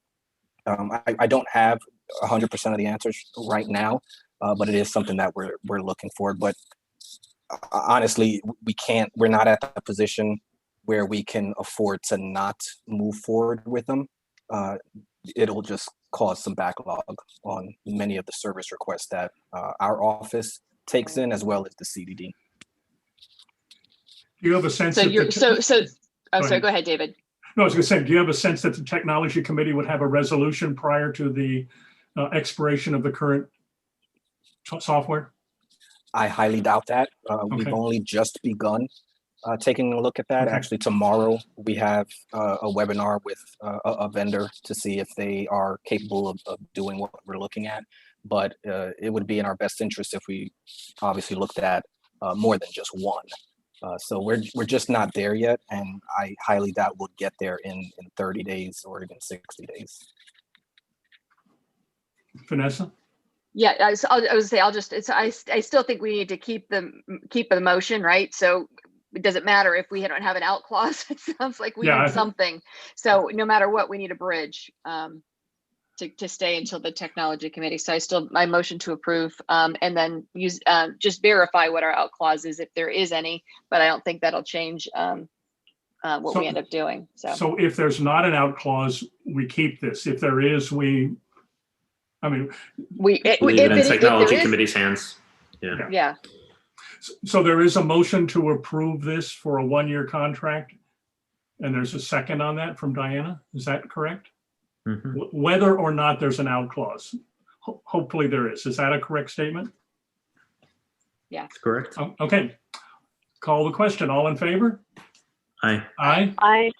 I don't have 100% of the answers right now, but it is something that we're looking for. But honestly, we're not at the position where we can afford to not move forward with them. It'll just cause some backlog on many of the service requests that our office takes in, as well as the CDD.
Do you have a sense?
So go ahead, David.
No, I was going to say, do you have a sense that the technology committee would have a resolution prior to the expiration of the current software?
I highly doubt that. We've only just begun taking a look at that. Actually, tomorrow we have a webinar with a vendor to see if they are capable of doing what we're looking at. But it would be in our best interest if we obviously looked at more than just one. So we're just not there yet, and I highly doubt we'll get there in 30 days or even 60 days.
Vanessa?
Yeah, I would say I still think we need to keep the motion, right? So it doesn't matter if we don't have an out clause. It sounds like we
Yeah,
need something. So no matter what, we need a bridge to stay until the technology committee. So my motion to approve, and then use, just verify what our out clause is if there is any, but I don't think that'll change what we end up doing.
So if there's not an out clause, we keep this. If there is,
Leave it in technology committee's hands. Yeah.
Yeah.
So there is a motion to approve this for a 1-year contract. And there's a second on that from Diana. Is that correct?
Mm-hmm.
Whether or not there's an out clause. Hopefully there is. Is that a correct statement?
Yeah.
That's correct.
Okay. Call the question. All in favor?
Aye.
Aye.
Aye.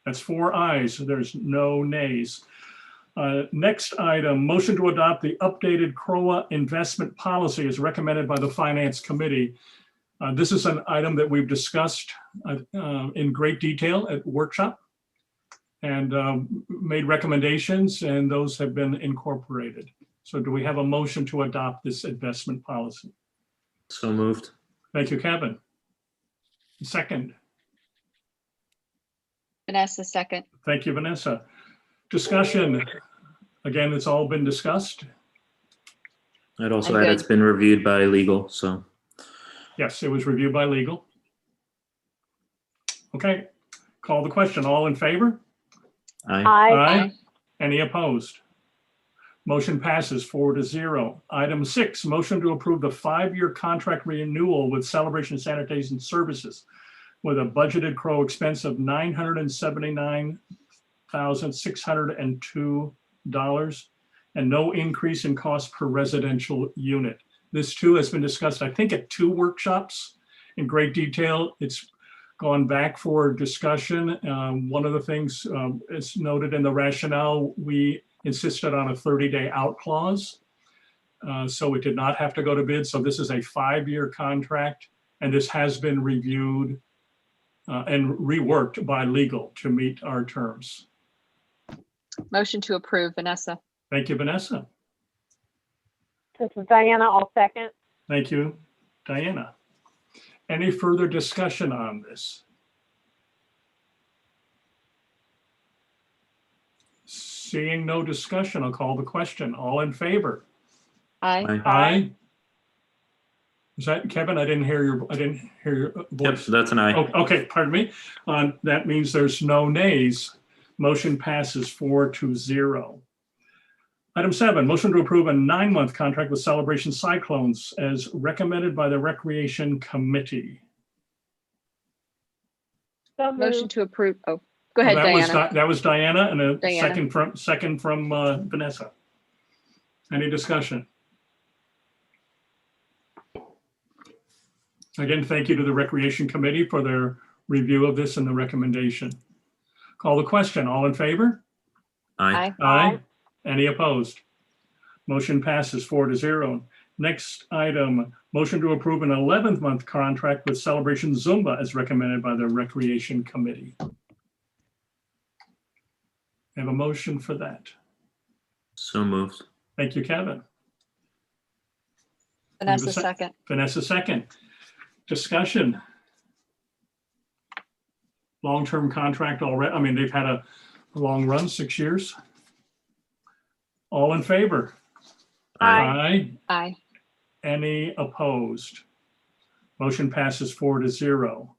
That's 4 ayes. There's no nays. Next item, motion to adopt the updated CROA investment policy as recommended by the Finance Committee. This is an item that we've discussed in great detail at workshop and made recommendations, and those have been incorporated. So do we have a motion to adopt this investment policy?
So moved.
Thank you, Kevin. Second.
Vanessa, second.
Thank you, Vanessa. Discussion. Again, it's all been discussed.
I'd also
I'm
add
good.
it's been reviewed by legal, so.
Yes, it was reviewed by legal. Okay, call the question. All in favor?
Aye.
Aye.
Any opposed? Motion passes 4-0. Item 6, motion to approve the 5-year contract renewal with Celebration Sanitizing Services with a budgeted CROA expense of $979,602 and no increase in cost per residential unit. This too has been discussed, I think, at 2 workshops in great detail. It's gone back for discussion. One of the things is noted in the rationale, we insisted on a 30-day out clause. So it did not have to go to bid. So this is a 5-year contract, and this has been reviewed and reworked by legal to meet our terms.
Motion to approve, Vanessa.
Thank you, Vanessa.
This is Diana, I'll second.
Thank you, Diana. Any further discussion on this? Seeing no discussion, I'll call the question. All in favor?
Aye.
Aye.
Aye. Is that Kevin? I didn't hear your
Yep,
voice.
so that's an aye.
Oh, okay, pardon me. That means there's no nays. Motion passes 4-0. Item 7, motion to approve a 9-month contract with Celebration Cyclones as recommended by the Recreation Committee.
So
Motion
moved.
to approve. Oh, go ahead, Diana.
That was Diana, and a
Diana.
second from Vanessa. Any discussion? Again, thank you to the Recreation Committee for their review of this and the recommendation. Call the question. All in favor?
Aye.
Aye. Any opposed? Motion passes 4-0. Next item, motion to approve an 11th-month contract with Celebration Zumba as recommended by the Recreation Committee. I have a motion for that.
So moved.
Thank you, Kevin.
Vanessa, second.
Vanessa, second. Discussion. Long-term contract already. I mean, they've had a long run, 6 years. All in favor?
Aye.
Aye.
Any opposed? Motion passes 4-0.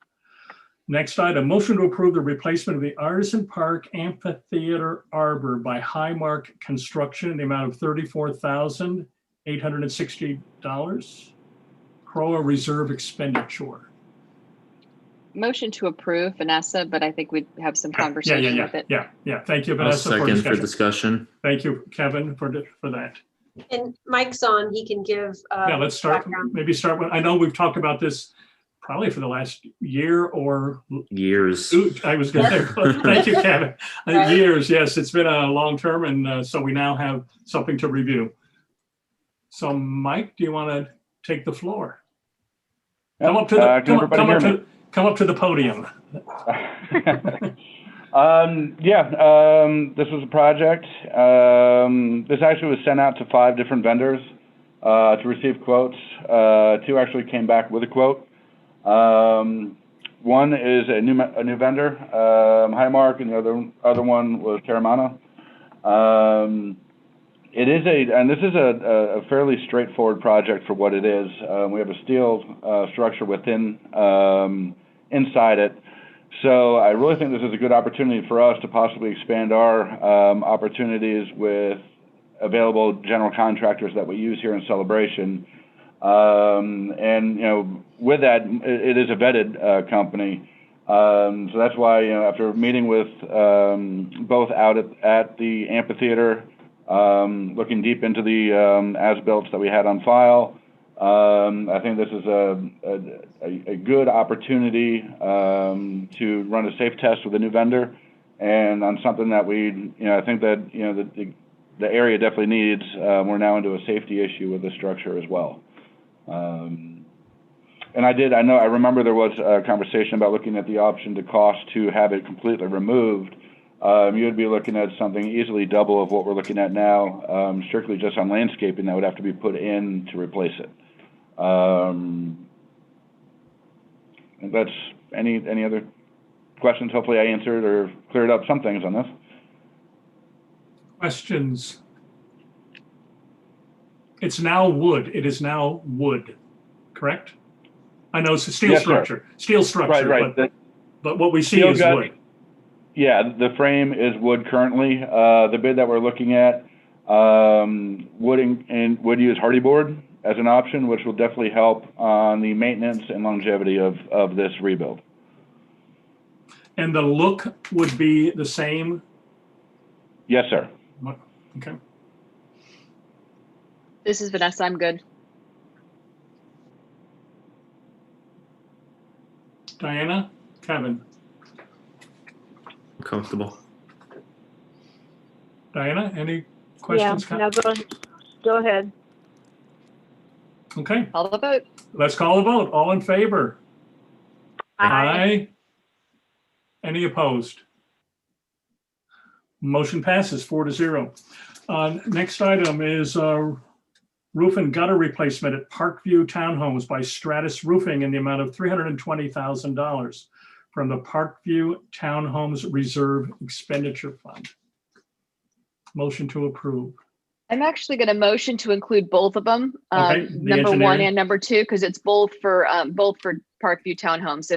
Next item, motion to approve the replacement of the Artisan Park Amphitheater Arbor by Highmark Construction in the amount of $34,860. CROA reserve expenditure.
Motion to approve, Vanessa, but I think we'd have some conversation with it.
Yeah. Thank you,
I'll
Vanessa, for
second for
discussion.
discussion.
Thank you, Kevin, for that.
And Mike's on, he can give.
Yeah, let's start.
background.
Maybe start with. I know we've talked about this probably for the last year or
Years.
Ooh, I was going to say. Thank you, Kevin. Years, yes, it's been a long term, and so we now have something to review. So, Mike, do you want to take the floor? Come up to the come up to the podium.
This was a project. This actually was sent out to 5 different vendors to receive quotes. 2 actually came back with a quote. One is a new vendor, Highmark, and the other one was Terramana. It is and this is a fairly straightforward project for what it is. We have a steel structure within inside it. So I really think this is a good opportunity for us to possibly expand our opportunities with available general contractors that we use here in Celebration. And, you know, with that, it is a vetted company. So that's why, you know, after meeting with both out at the amphitheater, looking deep into the as-built that we had on file, I think this is a good opportunity to run a safe test with a new vendor, and on something that I think that, you know, the area definitely needs. We're now into a safety issue with the structure as well. And I remember there was a conversation about looking at the option to cost to have it completely removed. You would be looking at something easily double of what we're looking at now, strictly just on landscaping that would have to be put in to replace it. And that's any other questions? Hopefully I answered or cleared up some things on this.
Questions? It's now wood. It is now wood, correct? I know it's a steel structure. Sir. Steel structure, right. But what we see is wood.
Yeah, the frame is wood currently. The bid that we're looking at would use hardy board as an option, which will definitely help on the maintenance and longevity of this rebuild.
And the look would be the same?
Yes, sir.
Okay.
This is Vanessa. I'm good.
Diana? Kevin?
Comfortable.
Diana, any questions?
Yeah, no, go ahead.
Okay.
Call the vote.
Let's call a vote. All in favor? Aye. Any opposed? Motion passes 4-0. Next item is roof and gutter replacement at Parkview Townhomes by Stratus Roofing in the amount of $320,000 from the Parkview Townhomes Reserve Expenditure Fund. Motion to approve.
I'm actually going to motion to include both of them,
Okay,
number 1 and number 2, because it's both for Parkview Townhomes.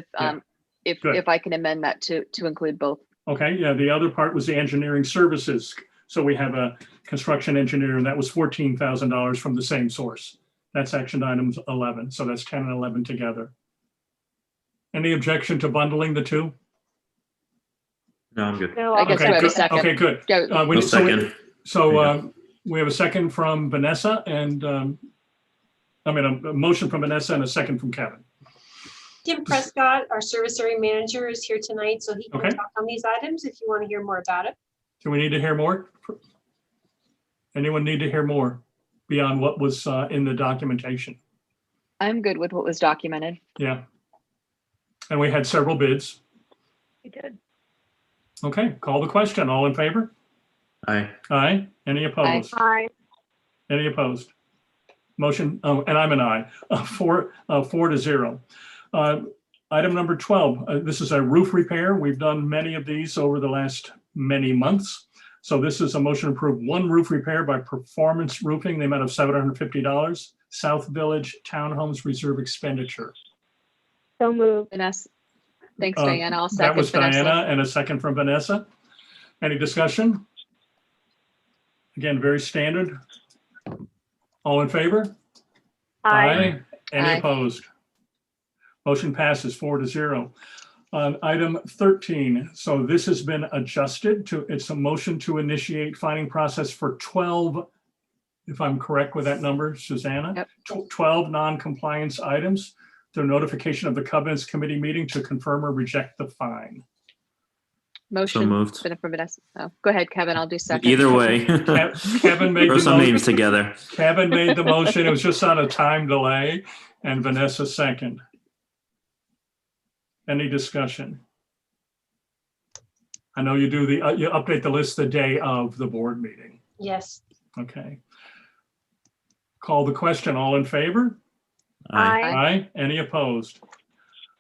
If I can amend that to include both.
Okay, yeah. The other part was the engineering services. So we have a construction engineer, and that was $14,000 from the same source. That's action items 11. So that's 10 and 11 together. Any objection to bundling the two?
No, I'm good.
I guess we have a second.
Okay, good. We have a second from Vanessa and a motion from Vanessa and a second from Kevin.
Tim Prescott, our service area manager, is here tonight, so he can talk on these items if you want to hear more about it.
Do we need to hear more? Anyone need to hear more beyond what was in the documentation?
I'm good with what was documented.
Yeah. And we had several bids.
We did.
Okay, call the question. All in favor?
Aye.
Aye. Any opposed?
Aye.
Any opposed? Motion, and I'm an aye, 4-0. Item number 12, this is a roof repair. We've done many of these over the last many months. So this is a motion to approve one roof repair by Performance Roofing, the amount of $750, South Village Townhomes Reserve Expenditure.
So moved.
Vanessa. Thanks, Diana. I'll second.
That was
Vanessa.
Diana and a second from Vanessa. Any discussion? Again, very standard. All in favor?
Aye.
Any
Aye.
opposed? Motion passes 4-0. Item 13. So this has been adjusted to, it's a motion to initiate finding process for 12, if I'm correct with that number, Susanna?
Yep.
12 non-compliance items. The notification of the covenants committee meeting to confirm or reject the fine.
Motion.
So moved.
For Vanessa. Oh, go ahead, Kevin. I'll do second.
Either way.
Kevin made
Throw
the
some
motion.
names together.
Kevin made the motion. It was just on a time delay, and Vanessa second. Any discussion? I know you do you update the list the day of the board meeting.
Yes.
Okay. Call the question. All in favor?
Aye.
Aye. Any opposed?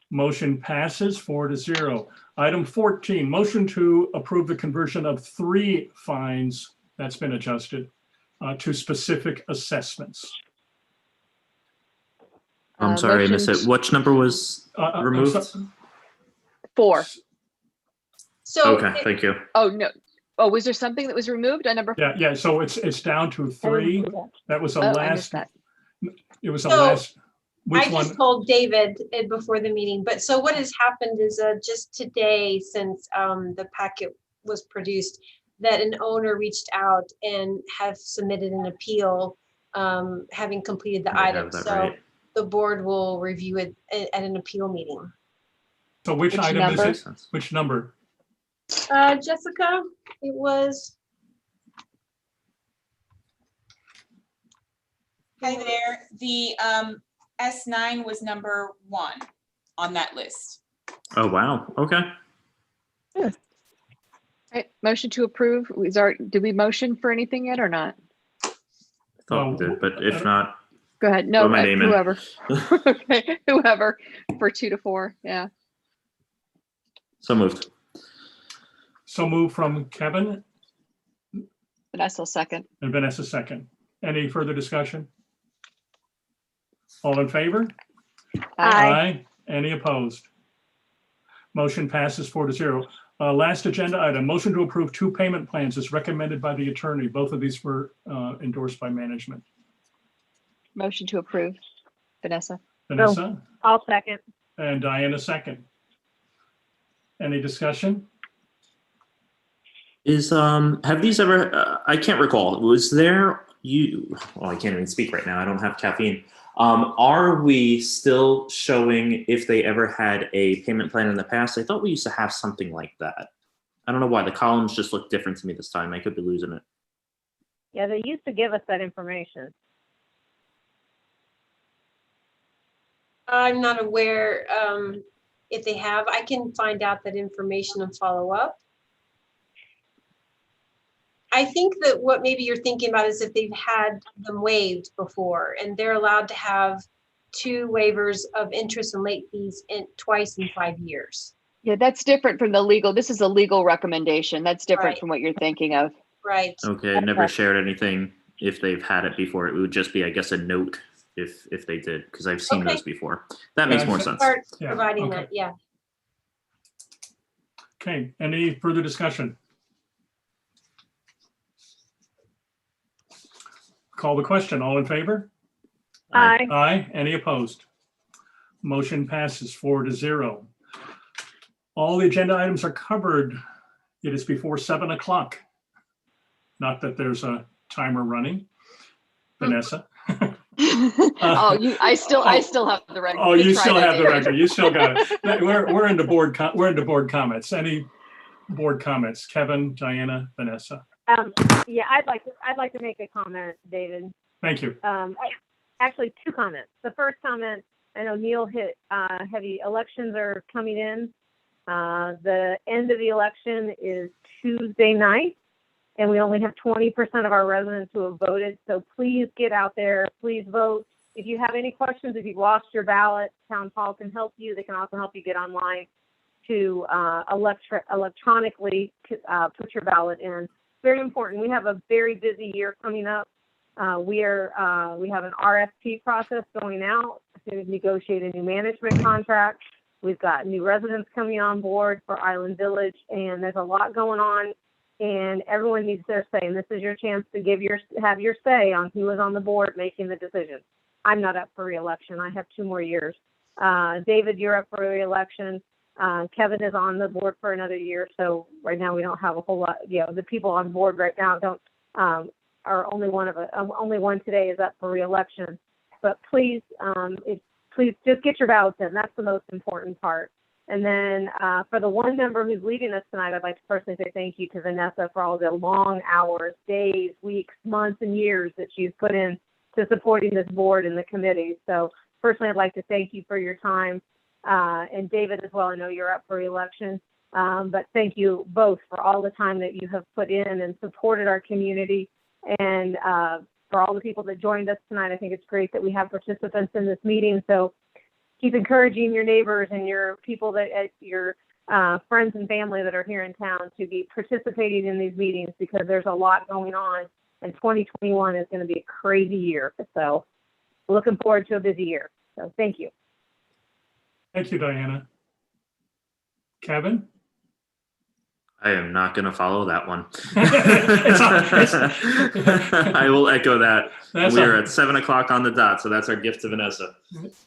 Motion passes 4-0. Item 14, motion to approve the conversion of 3 fines that's been adjusted to specific assessments.
I'm sorry, I missed it. Which number was removed?
4.
So
Okay, thank you.
Oh, no. Oh, was there something that was removed on number?
Yeah, so it's down to 3. That was the
Oh, I
last,
missed that.
it was the
So,
last,
I
which one?
just told David before the meeting, but so what has happened is just today, since the packet was produced, that an owner reached out and have submitted an appeal, having completed the
I
item.
have that
So
right.
the board will review it at an appeal meeting.
So which item
number?
is it? Which number?
Jessica, it was.
Hi there. The S9 was number 1 on that list.
Oh, wow. Okay.
All right, motion to approve. Did we motion for anything yet or not?
I thought we did, but if not,
Go ahead. No,
What am I naming?
whoever. Okay, whoever for 2 to 4. Yeah.
so moved.
So move from Kevin
Vanessa will second.
and Vanessa second. Any further discussion? All in favor?
Aye.
Any opposed? Motion passes 4-0. Last agenda item, motion to approve 2 payment plans as recommended by the attorney. Both of these were endorsed by management.
Motion to approve. Vanessa.
Vanessa
I'll second.
and Diana second. Any discussion?
Have these ever, I can't recall, was there, well, I can't even speak right now. I don't have caffeine. Are we still showing if they ever had a payment plan in the past? I thought we used to have something like that. I don't know why the columns just look different to me this time. I could be losing it.
Yeah, they used to give us that information.
I'm not aware if they have. I can find out that information and follow up. I think that what maybe you're thinking about is if they've had them waived before, and they're allowed to have 2 waivers of interest and late fees twice in 5 years.
Yeah, that's different from the legal. This is a legal recommendation. That's different
Right.
from what you're thinking of.
Right.
Okay, I never shared anything if they've had it before. It would just be, I guess, a note if they did, because I've seen
Okay.
those before. That makes more sense.
Start
Yeah,
providing
okay.
that, yeah.
Okay, any further discussion? Call the question. All in favor?
Aye.
Aye. Any opposed? Motion passes 4-0. All the agenda items are covered. It is before 7 o'clock. Not that there's a timer running. Vanessa?
I still have the record.
Oh,
Good
you
try
still
there,
have the
David.
record. You still got it. We're into board comments. Any board comments? Kevin, Diana, Vanessa?
Yeah, I'd like to make a comment, David.
Thank you.
Actually, 2 comments. The first comment, I know Neil hit heavy. Elections are coming in. The end of the election is Tuesday night, and we only have 20% of our residents who have voted. So please get out there. Please vote. If you have any questions, if you've lost your ballot, Town Hall can help you. They can also help you get online to electronically put your ballot in. Very important. We have a very busy year coming up. We have an RFP process going out to negotiate a new management contract. We've got new residents coming on board for Island Village, and there's a lot going on, and everyone needs their say. And this is your chance to have your say on who is on the board making the decision. I'm not up for re-election. I have 2 more years. David, you're up for re-election. Kevin is on the board for another year, so right now we don't have a whole lot. The people on board right now are only one today is up for re-election. But please, please just get your ballots in. That's the most important part. And then for the one member who's leaving us tonight, I'd like to personally say thank you to Vanessa for all the long hours, days, weeks, months, and years that she's put in to supporting this board and the committee. So personally, I'd like to thank you for your time. And David as well, I know you're up for re-election, but thank you both for all the time that you have put in and supported our community. And for all the people that joined us tonight, I think it's great that we have participants in this meeting. So keep encouraging your neighbors and your people that your friends and family that are here in town to be participating in these meetings, because there's a lot going on, and 2021 is going to be a crazy year. So looking forward to a busy year. So thank you.
Thank you, Diana. Kevin?
I am not going to follow that one.
It's
I will echo that.
That's
We are
a-
at 7 o'clock on the dot, so that's our gift to Vanessa.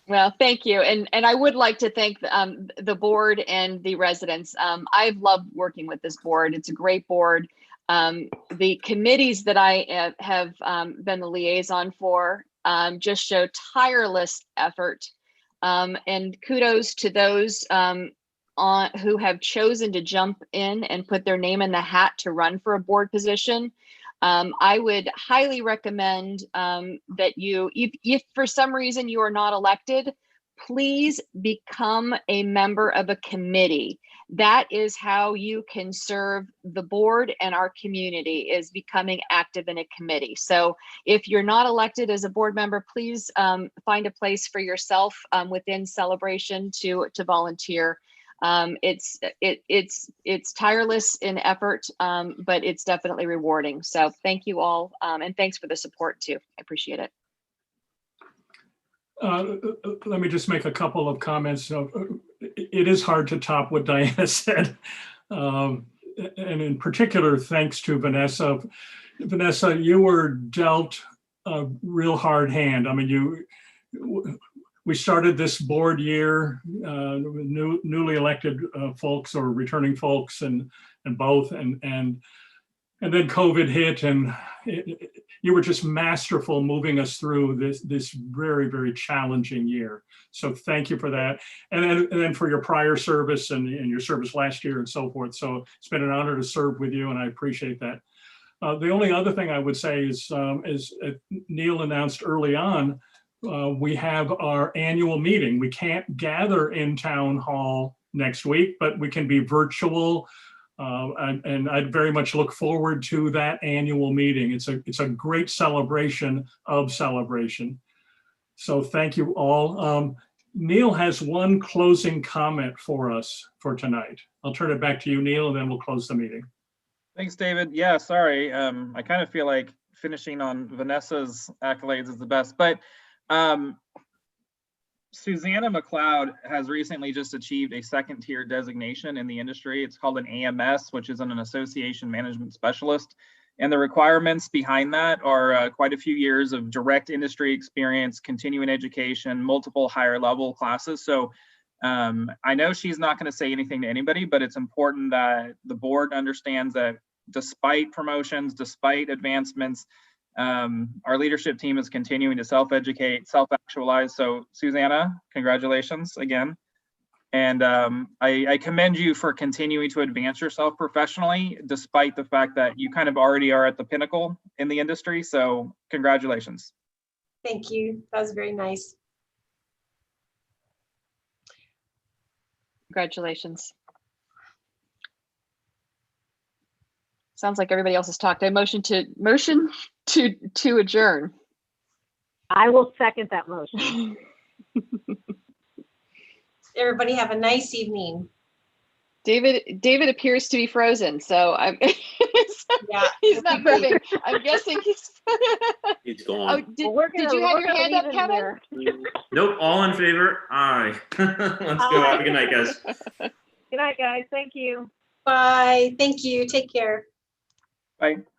Well, thank you. And I would like to thank the board and the residents. I've loved working with this board. It's a great board. The committees that I have been the liaison for just show tireless effort. And kudos to those who have chosen to jump in and put their name in the hat to run for a board position. I would highly recommend that if for some reason you are not elected, please become a member of a committee. That is how you can serve the board and our community, is becoming active in a committee. So if you're not elected as a board member, please find a place for yourself within Celebration to volunteer. It's tireless in effort, but it's definitely rewarding. So thank you all, and thanks for the support too. I appreciate it.
Let me just make a couple of comments. It is hard to top what Diana said. And in particular, thanks to Vanessa. Vanessa, you were dealt a real hard hand. I mean, we started this board year with newly elected folks or returning folks and both, and then COVID hit, and you were just masterful moving us through this very, very challenging year. So thank you for that. And then for your prior service and your service last year and so forth. So it's been an honor to serve with you, and I appreciate that. The only other thing I would say is, as Neil announced early on, we have our annual meeting. We can't gather in town hall next week, but we can be virtual. And I'd very much look forward to that annual meeting. It's a great celebration of celebration. So thank you all. Neil has one closing comment for us for tonight. I'll turn it back to you, Neil, and then we'll close the meeting.
Thanks, David. Yeah, sorry. I kind of feel like finishing on Vanessa's accolades is the best, but Susanna McLeod has recently just achieved a second tier designation in the industry. It's called an AMS, which is an association management specialist. And the requirements behind that are quite a few years of direct industry experience, continuing education, multiple higher level classes. So I know she's not going to say anything to anybody, but it's important that the board understands that despite promotions, despite advancements, our leadership team is continuing to self-educate, self-actualize. So Susanna, congratulations again. And I commend you for continuing to advance yourself professionally, despite the fact that you kind of already are at the pinnacle in the industry. So congratulations.
Thank you. That was very nice.
Congratulations. Sounds like everybody else has talked. I motion to adjourn.
I will second that motion.
Everybody have a nice evening.
David appears to be frozen, so I'm
Yeah,
he's not moving. I'm guessing he's
He's gone.
Oh, did you have your hand up, Kevin?
Nope, all in favor? Aye. Let's go. Have a good night, guys.
Good night, guys. Thank you.
Bye. Thank you. Take care.
Bye.